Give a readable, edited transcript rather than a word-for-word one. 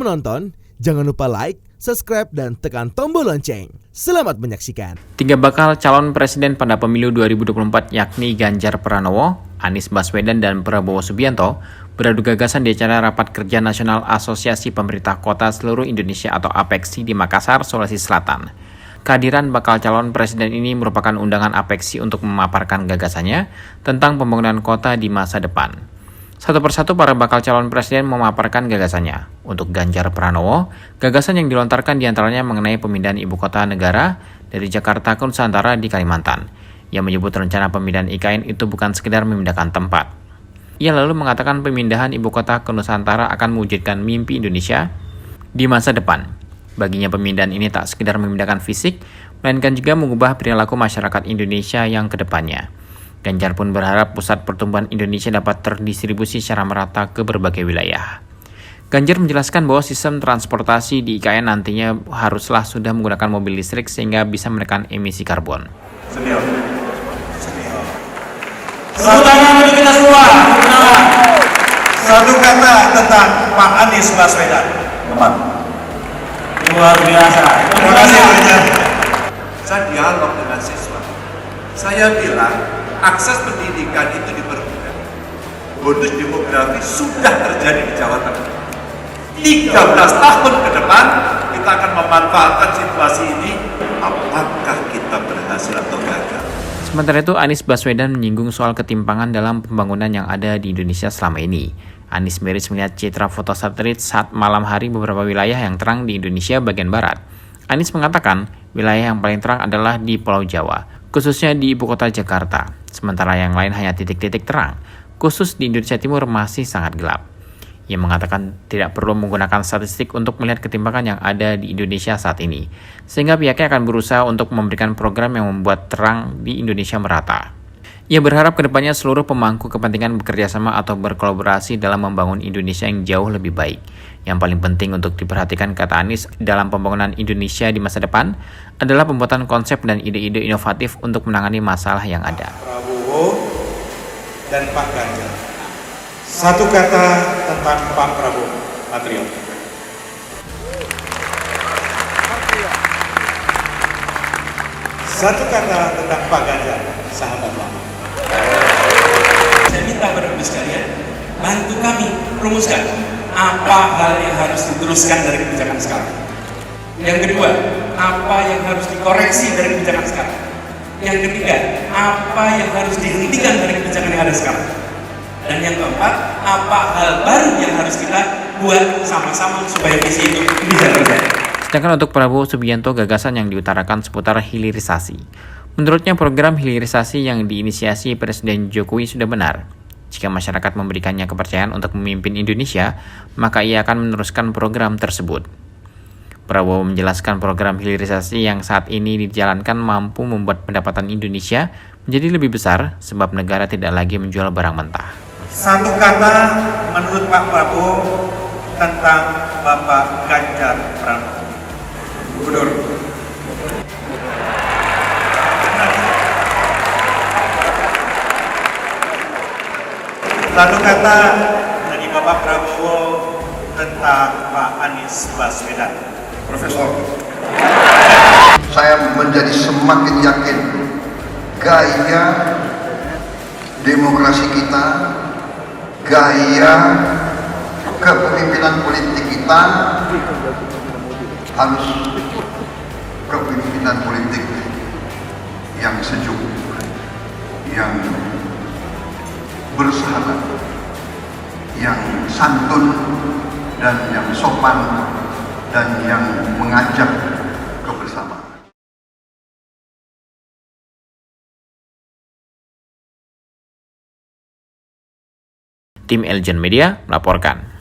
menonton, jangan lupa like, subscribe, dan tekan tombol lonceng. Selamat menyaksikan. 3 bakal calon presiden pada pemilu 2024 yakni Ganjar Pranowo, Anies Baswedan, dan Prabowo Subianto beradu gagasan di acara Rapat Kerja Nasional Asosiasi Pemerintah Kota Seluruh Indonesia atau APEKSI di Makassar, Sulawesi Selatan. Kehadiran bakal calon presiden ini merupakan undangan APEKSI untuk memaparkan gagasannya tentang pembangunan kota di masa depan. Satu persatu para bakal calon presiden memaparkan gagasannya. Untuk Ganjar Pranowo, gagasan yang dilontarkan diantaranya mengenai pemindahan ibu kota negara dari Jakarta ke Nusantara di Kalimantan. Ia menyebut rencana pemindahan IKN itu bukan sekedar memindahkan tempat. Ia lalu mengatakan pemindahan ibu kota ke Nusantara akan mewujudkan mimpi Indonesia di masa depan. Baginya pemindahan ini tak sekedar memindahkan fisik, melainkan juga mengubah perilaku masyarakat Indonesia yang kedepannya. Ganjar pun berharap pusat pertumbuhan Indonesia dapat terdistribusi secara merata ke berbagai wilayah. Ganjar menjelaskan bahwa sistem transportasi di IKN nantinya haruslah sudah menggunakan mobil listrik sehingga bisa menekan emisi karbon. Senior. Tepuk tangan untuk kita semua. Satu kata tentang Pak Anies Baswedan. Teman. Luar biasa. Terima kasih banyak. Saya dialog dengan siswa. Saya bilang akses pendidikan itu dipermudah. Bonus demografi sudah terjadi di Jawa Tengah. 13 tahun ke depan kita akan memanfaatkan situasi ini. Apakah kita berhasil atau gagal? Sementara itu, Anies Baswedan menyinggung soal ketimpangan dalam pembangunan yang ada di Indonesia selama ini. Anies miris melihat citra foto satelit saat malam hari beberapa wilayah yang terang di Indonesia bagian barat. Anies mengatakan wilayah yang paling terang adalah di Pulau Jawa, khususnya di ibu kota Jakarta. Sementara yang lain hanya titik-titik terang, khusus di Indonesia Timur masih sangat gelap. Ia mengatakan tidak perlu menggunakan statistik untuk melihat ketimpangan yang ada di Indonesia saat ini, sehingga pihaknya akan berusaha untuk memberikan program yang membuat terang di Indonesia merata. Ia berharap kedepannya seluruh pemangku kepentingan bekerja sama atau berkolaborasi dalam membangun Indonesia yang jauh lebih baik. Yang paling penting untuk diperhatikan, kata Anies, dalam pembangunan Indonesia di masa depan adalah pembuatan konsep dan ide-ide inovatif untuk menangani masalah yang ada. Prabowo dan Pak Ganjar. Satu kata tentang Pak Prabowo, Patriot. Satu kata tentang Pak Ganjar, sahabat lama. Saya minta kepada Bapak sekalian, bantu kami rumuskan apa hal yang harus diteruskan dari kebijakan sekarang. Yang kedua, apa yang harus dikoreksi dari kebijakan sekarang. Yang ketiga, apa yang harus dihentikan dari kebijakan yang ada sekarang. Dan yang keempat, apa hal baru yang harus kita buat sama-sama supaya visi itu bisa terjadi. Sedangkan untuk Prabowo Subianto, gagasan yang diutarakan seputar hilirisasi. Menurutnya program hilirisasi yang diinisiasi Presiden Jokowi sudah benar. Jika masyarakat memberikannya kepercayaan untuk memimpin Indonesia, maka ia akan meneruskan program tersebut. Prabowo menjelaskan program hilirisasi yang saat ini dijalankan mampu membuat pendapatan Indonesia menjadi lebih besar sebab negara tidak lagi menjual barang mentah. Satu kata menurut Pak Prabowo tentang Bapak Ganjar Pranowo. Gubernur. Satu kata dari Bapak Prabowo tentang Pak Anies Baswedan. Profesor. Saya menjadi semakin yakin gaya demokrasi kita, gaya kepemimpinan politik kita harus kepemimpinan politik yang sejuk, yang bersahabat, yang santun, dan yang sopan, dan yang mengajak kebersamaan. Tim Eljon Media melaporkan.